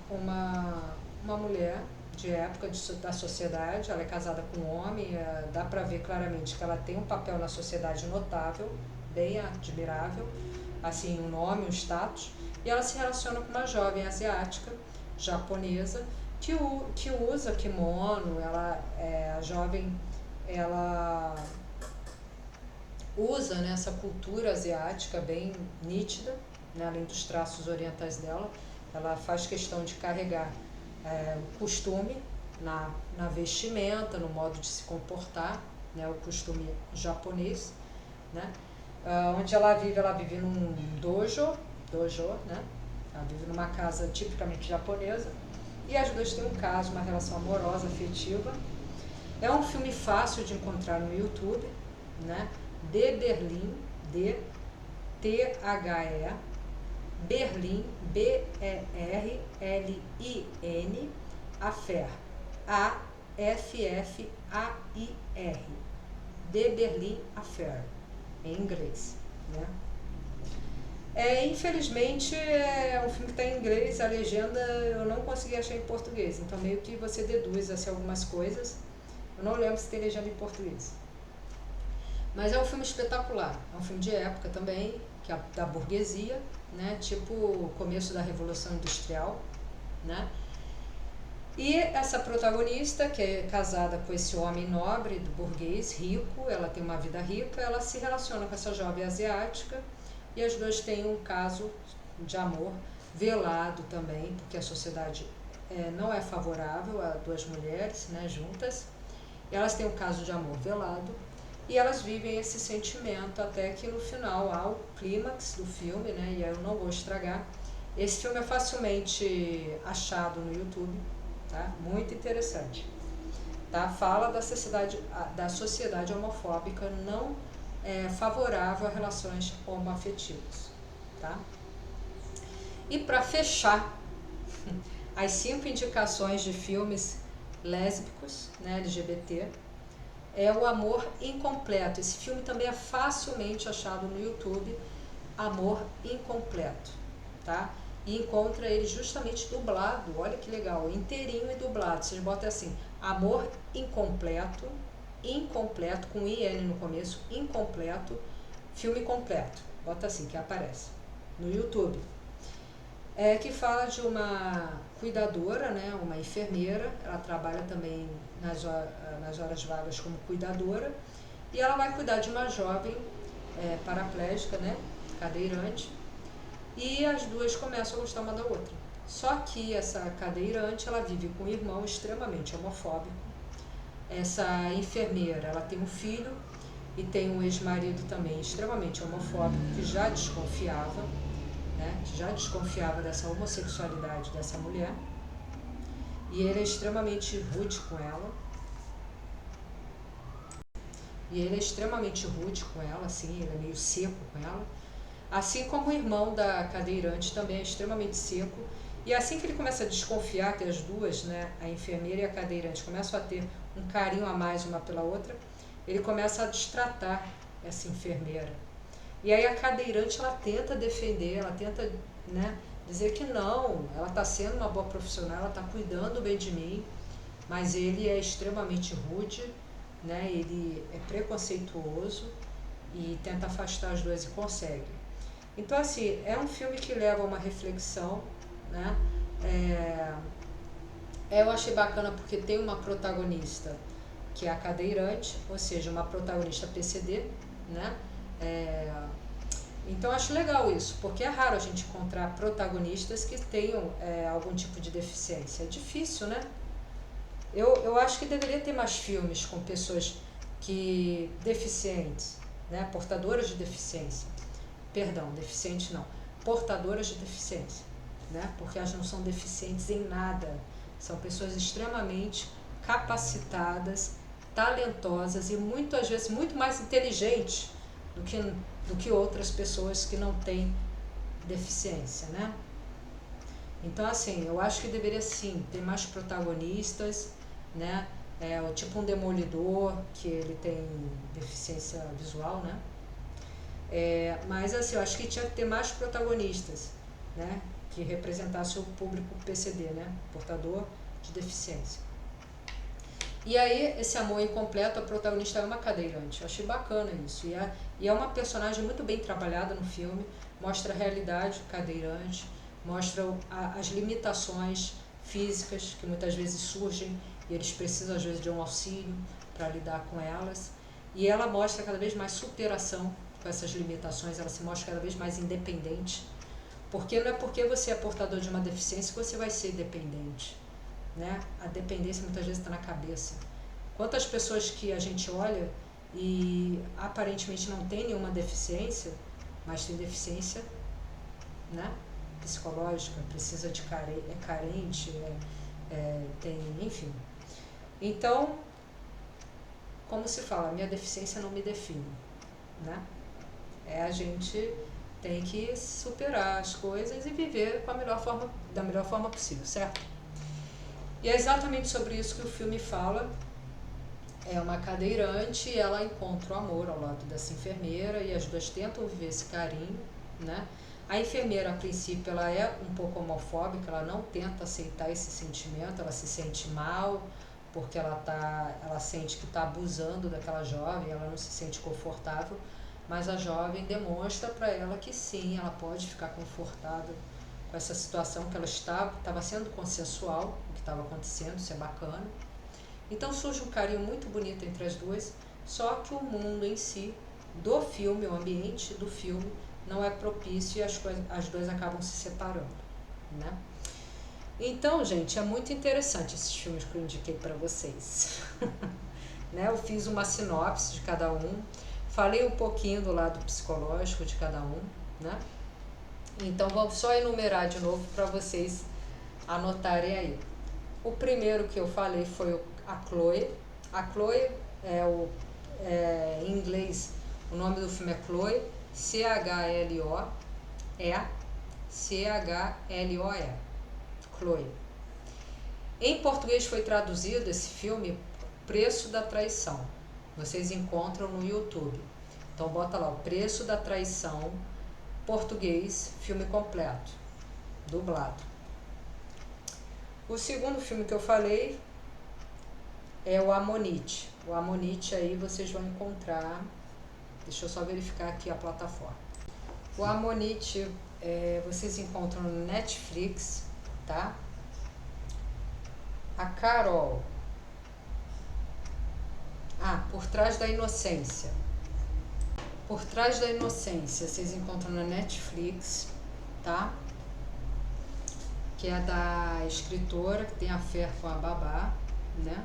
mulher de época da sociedade, ela é casada com um homem, dá para ver claramente que ela tem um papel na sociedade notável, bem admirável, assim, um nome, um status, e ela se relaciona com uma jovem asiática, japonesa, que usa kimono, a jovem, ela usa, né, essa cultura asiática bem nítida, né, além dos traços orientais dela, ela faz questão de carregar o costume na vestimenta, no modo de se comportar, né, o costume japonês, né, onde ela vive num dojo, né, ela vive numa casa tipicamente japonesa, e as duas têm um caso, uma relação amorosa, afetiva. É um filme fácil de encontrar no YouTube, né, de Berlim, D-T-H-E, Berlim, B-E-R-L-I-N, Affair, A-F-F-A-I-R, de Berlim Affair, em inglês, né? Infelizmente é um filme que está em inglês, a legenda eu não consegui achar em português, então meio que você deduz assim, algumas coisas. Eu não lembro se tem legenda em português. Mas é um filme espetacular, é um filme de época também, que é da burguesia, né? Tipo o começo da Revolução Industrial, né? E essa protagonista, que é casada com esse homem nobre, do burguês, rico, ela tem uma vida rica, ela se relaciona com essa jovem asiática e as duas têm um caso de amor velado também, porque a sociedade não é favorável a duas mulheres, né, juntas. E elas têm um caso de amor velado e elas vivem esse sentimento até que no final há o clímax do filme, né, e eu não vou estragar. Esse filme é facilmente achado no YouTube, tá? Muito interessante. Tá? Fala da sociedade homofóbica não favorável a relações homoafetivas. Tá? E para fechar, as 5 indicações de filmes lésbicos, né, LGBT, é O Amor Incompleto. Esse filme também é facilmente achado no YouTube, Amor Incompleto, tá? E encontra ele justamente dublado, olha que legal, inteirinho e dublado. Vocês botam assim, Amor Incompleto, incompleto, com IN no começo, incompleto, filme completo. Bota assim, que aparece no YouTube. Que fala de uma cuidadora, né, uma enfermeira, ela trabalha também nas horas vagas como cuidadora, e ela vai cuidar de uma jovem paraplégica, né, cadeirante, e as duas começam a gostar uma da outra. Só que essa cadeirante, ela vive com um irmão extremamente homofóbico. Essa enfermeira, ela tem um filho e tem um ex-marido também extremamente homofóbico, que já desconfiava, né, dessa homossexualidade dessa mulher, e ele é extremamente rude com ela, assim, ele é meio seco com ela, assim como o irmão da cadeirante também é extremamente seco, e assim que ele começa a desconfiar que as duas, né, a enfermeira e a cadeirante, começam a ter um carinho a mais uma pela outra, ele começa a destratar essa enfermeira. E aí a cadeirante, ela tenta defender, ela tenta, né, dizer que não, ela está sendo uma boa profissional, ela está cuidando bem de mim, mas ele é extremamente rude, né, ele é preconceituoso e tenta afastar as duas e consegue. Então, assim, é um filme que leva a uma reflexão, né, eu achei bacana porque tem uma protagonista que é a cadeirante, ou seja, uma protagonista PCD, né, então acho legal isso, porque é raro a gente encontrar protagonistas que tenham algum tipo de deficiência. É difícil, né? Eu acho que deveria ter mais filmes com pessoas deficientes, né? Portadoras de deficiência. Perdão, deficiente não. Portadoras de deficiência, né? Porque elas não são deficientes em nada. São pessoas extremamente capacitadas, talentosas e muitas vezes muito mais inteligentes do que outras pessoas que não têm deficiência, né? Então, assim, eu acho que deveria sim ter mais protagonistas, né? Tipo um Demolidor, que ele tem deficiência visual, né? Mas assim, eu acho que tinha que ter mais protagonistas, né? que representasse o público PCD, né? Portador de deficiência. E aí, esse amor incompleto, a protagonista é uma cadeirante. Eu achei bacana isso. E é uma personagem muito bem trabalhada no filme, mostra a realidade do cadeirante, mostra as limitações físicas que muitas vezes surgem e eles precisam, às vezes, de um auxílio para lidar com elas. E ela mostra cada vez mais superação com essas limitações, ela se mostra cada vez mais independente. Porque não é porque você é portador de uma deficiência que você vai ser dependente, né? A dependência muitas vezes está na cabeça. Quantas pessoas que a gente olha e aparentemente não tem nenhuma deficiência, mas tem deficiência, né? Psicológica, precisa de é carente, tem, enfim. Então, como se fala, minha deficiência não me define, né? A gente tem que superar as coisas e viver da melhor forma possível, certo? E é exatamente sobre isso que o filme fala. É uma cadeirante e ela encontra o amor ao lado dessa enfermeira e as duas tentam viver esse carinho, né? A enfermeira, a princípio, ela é um pouco homofóbica, ela não tenta aceitar esse sentimento, ela se sente mal porque ela sente que está abusando daquela jovem, ela não se sente confortável, mas a jovem demonstra para ela que sim, ela pode ficar confortável com essa situação, que ela estava sendo consensual, o que estava acontecendo, isso é bacana. Então surge um carinho muito bonito entre as duas, só que o mundo em si, do filme, o ambiente do filme, não é propício e as duas acabam se separando, né? Então, gente, é muito interessante esses filmes que eu indiquei para vocês. Né? Eu fiz uma sinopse de cada um, falei um pouquinho do lado psicológico de cada um, né? Então, vamos só enumerar de novo para vocês anotarem aí. O primeiro que eu falei foi a Chloe. A Chloe em inglês, o nome do filme é Chloe, C-H-L-O-E. Chloe. Em português foi traduzido esse filme Preço da Traição. Vocês encontram no YouTube. Então bota lá, o Preço da Traição, português, filme completo, dublado. O segundo filme que eu falei é o Ammonite. O Ammonite aí vocês vão encontrar, deixa eu só verificar aqui a plataforma. O Ammonite vocês encontram no Netflix, tá? A Carol. Por Trás da Inocência. Por Trás da Inocência, vocês encontram na Netflix, tá? Que é da escritora que tem affair com a babá, né?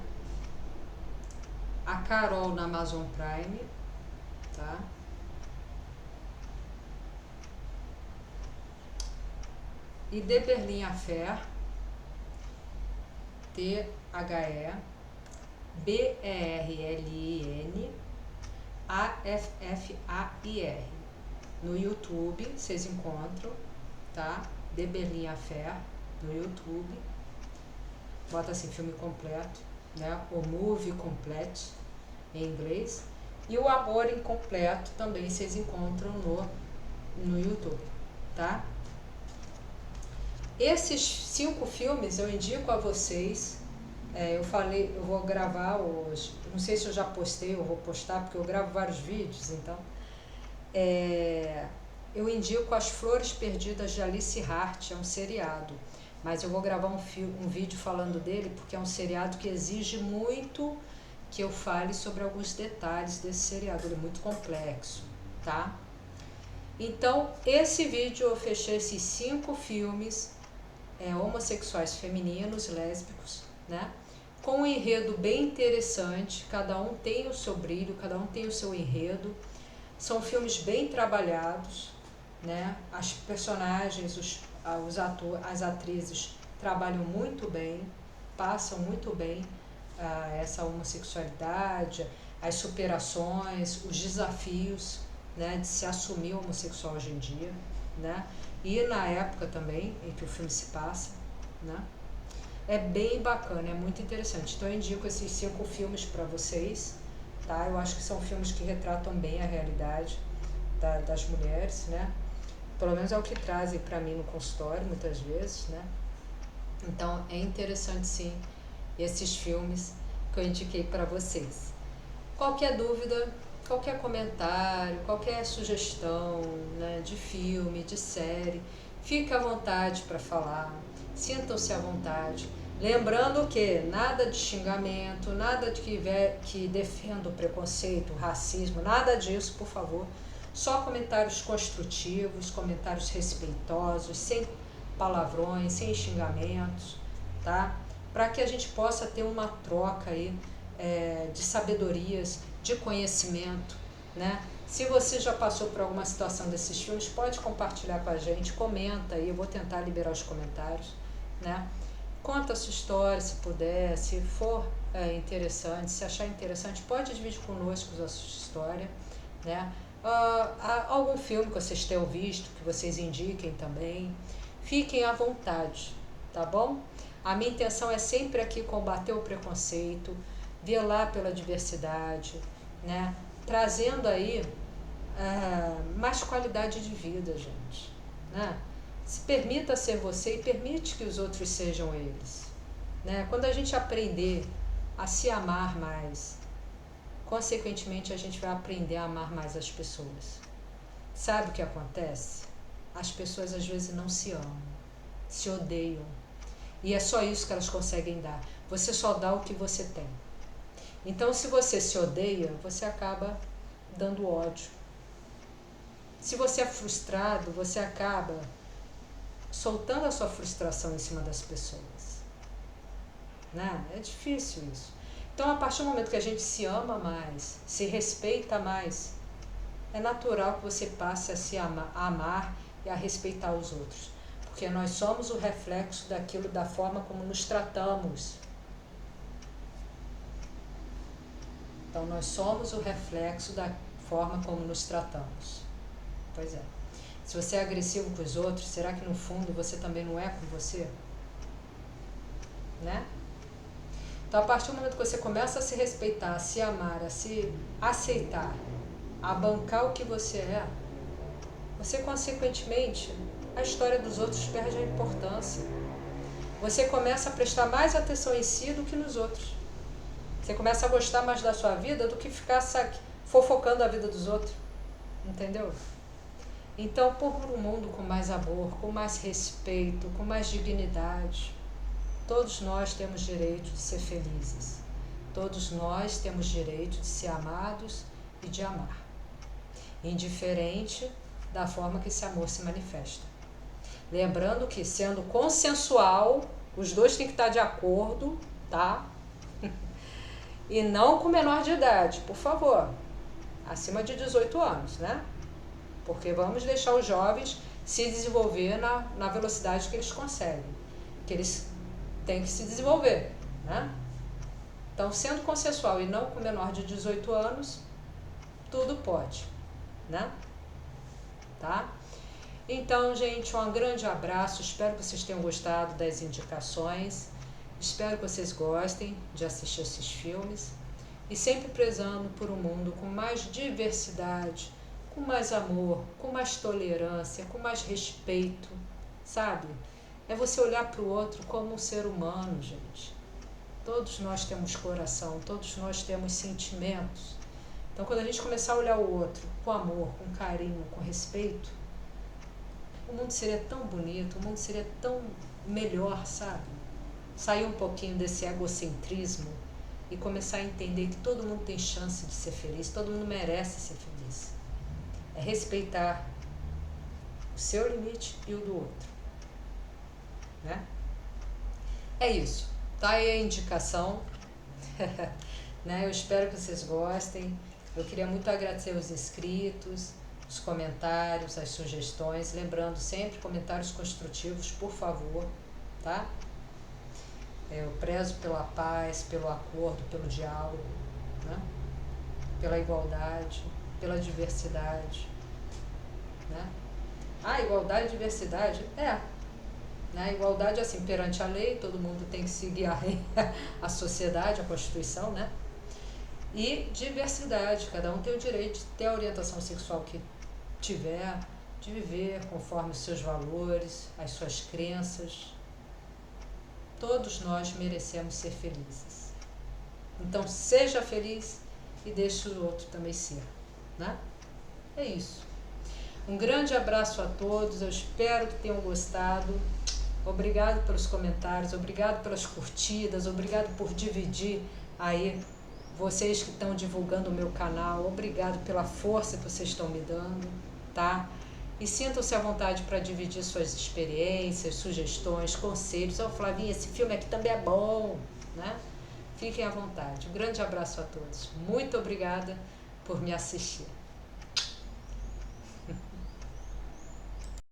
A Carol na Amazon Prime, tá? E The Berlin Affair, THERLIN-AFFAIR. No YouTube vocês encontram, tá? The Berlin Affair no YouTube. Bota assim, filme completo, né? O Movie Complete em inglês. E o Amor Incompleto também vocês encontram no YouTube, tá? Esses 5 filmes eu indico a vocês. Eu vou gravar hoje, não sei se eu já postei ou vou postar, porque eu gravo vários vídeos, então. Eu indico As Flores Perdidas de Alice Hart, é um seriado. Mas eu vou gravar um vídeo falando dele, porque é um seriado que exige muito que eu fale sobre alguns detalhes desse seriado, ele é muito complexo, tá? Então, esse vídeo eu fechei esses 5 filmes homossexuais femininos, lésbicos, né? Com um enredo bem interessante, cada um tem o seu brilho, cada um tem o seu enredo. São filmes bem trabalhados, né? As personagens, as atrizes trabalham muito bem, passam muito bem essa homossexualidade, as superações, os desafios, né, de se assumir homossexual hoje em dia, né? E na época também em que o filme se passa, né? É bem bacana, é muito interessante. Então eu indico esses 5 filmes para vocês, tá? Eu acho que são filmes que retratam bem a realidade das mulheres, né? Pelo menos é o que trazem para mim no consultório, muitas vezes, né? Então, é interessante, sim, esses filmes que eu indiquei para vocês. Qualquer dúvida, qualquer comentário, qualquer sugestão, né, de filme, de série, fique à vontade para falar, sintam-se à vontade. Lembrando que nada de xingamento, nada de que defenda o preconceito, o racismo, nada disso, por favor. Só comentários construtivos, comentários respeitosos, sem palavrões, sem xingamentos, tá? Para que a gente possa ter uma troca aí de sabedorias, de conhecimento, né? Se você já passou por alguma situação desses filmes, pode compartilhar com a gente, comenta aí, eu vou tentar liberar os comentários, né? Conta a sua história, se puder, se for interessante, se achar interessante, pode dividir conosco a sua história, né? Algum filme que vocês tenham visto, que vocês indiquem também, fiquem à vontade, tá bom? A minha intenção é sempre aqui combater o preconceito, velar pela diversidade, né? Trazendo aí mais qualidade de vida, gente, né? Se permita ser você e permite que os outros sejam eles, né? Quando a gente aprender a se amar mais, consequentemente a gente vai aprender a amar mais as pessoas. Sabe o que acontece? As pessoas às vezes não se amam, se odeiam, e é só isso que elas conseguem dar. Você só dá o que você tem. Então, se você se odeia, você acaba dando ódio. Se você é frustrado, você acaba soltando a sua frustração em cima das pessoas, né? É difícil isso. Então, a partir do momento que a gente se ama mais, se respeita mais, é natural que você passe a se amar e a respeitar os outros, porque nós somos o reflexo daquilo, da forma como nos tratamos. Então, nós somos o reflexo da forma como nos tratamos. Pois é. Se você é agressivo com os outros, será que no fundo você também não é com você? Né? Então, a partir do momento que você começa a se respeitar, a se amar, a se aceitar, a bancar o que você é, você, consequentemente, a história dos outros perde a importância. Você começa a prestar mais atenção em si do que nos outros. Você começa a gostar mais da sua vida do que ficar fofocando a vida dos outros. Entendeu? Então, por um mundo com mais amor, com mais respeito, com mais dignidade, todos nós temos direito de ser felizes. Todos nós temos direito de ser amados e de amar, indiferente da forma que esse amor se manifesta. Lembrando que, sendo consensual, os dois têm que estar de acordo, tá? E não com menor de idade, por favor. Acima de 18 anos, né? Porque vamos deixar os jovens se desenvolver na velocidade que eles conseguem. Que eles têm que se desenvolver, né? Então, sendo consensual e não com menor de 18 anos, tudo pode, né? Tá? Então, gente, um grande abraço. Espero que vocês tenham gostado das indicações. Espero que vocês gostem de assistir esses filmes. E sempre prezando por um mundo com mais diversidade, com mais amor, com mais tolerância, com mais respeito, sabe? É você olhar para o outro como um ser humano, gente. Todos nós temos coração, todos nós temos sentimentos. Então, quando a gente começar a olhar o outro com amor, com carinho, com respeito, o mundo seria tão bonito, o mundo seria tão melhor, sabe? Sair um pouquinho desse egocentrismo e começar a entender que todo mundo tem chance de ser feliz, todo mundo merece ser feliz. É respeitar o seu limite e o do outro, né? É isso. Tá aí a indicação. Né? Eu espero que vocês gostem. Eu queria muito agradecer os inscritos, os comentários, as sugestões. Lembrando sempre comentários construtivos, por favor, tá? Eu prezo pela paz, pelo acordo, pelo diálogo, né? Pela igualdade, pela diversidade, né? Igualdade e diversidade, né? Igualdade, assim, perante a lei, todo mundo tem que seguir a sociedade, a Constituição, né? E diversidade, cada um tem o direito de ter a orientação sexual que tiver, de viver conforme os seus valores, as suas crenças. Todos nós merecemos ser felizes. Então, seja feliz e deixe o outro também ser, né? É isso. Um grande abraço a todos, eu espero que tenham gostado. Obrigado pelos comentários, obrigado pelas curtidas, obrigado por dividir aí, vocês que estão divulgando o meu canal, obrigado pela força que vocês estão me dando, tá? E sintam-se à vontade para dividir suas experiências, sugestões, conselhos. Ô Flavinha, esse filme aqui também é bom, né? Fiquem à vontade. Um grande abraço a todos. Muito obrigada por me assistir.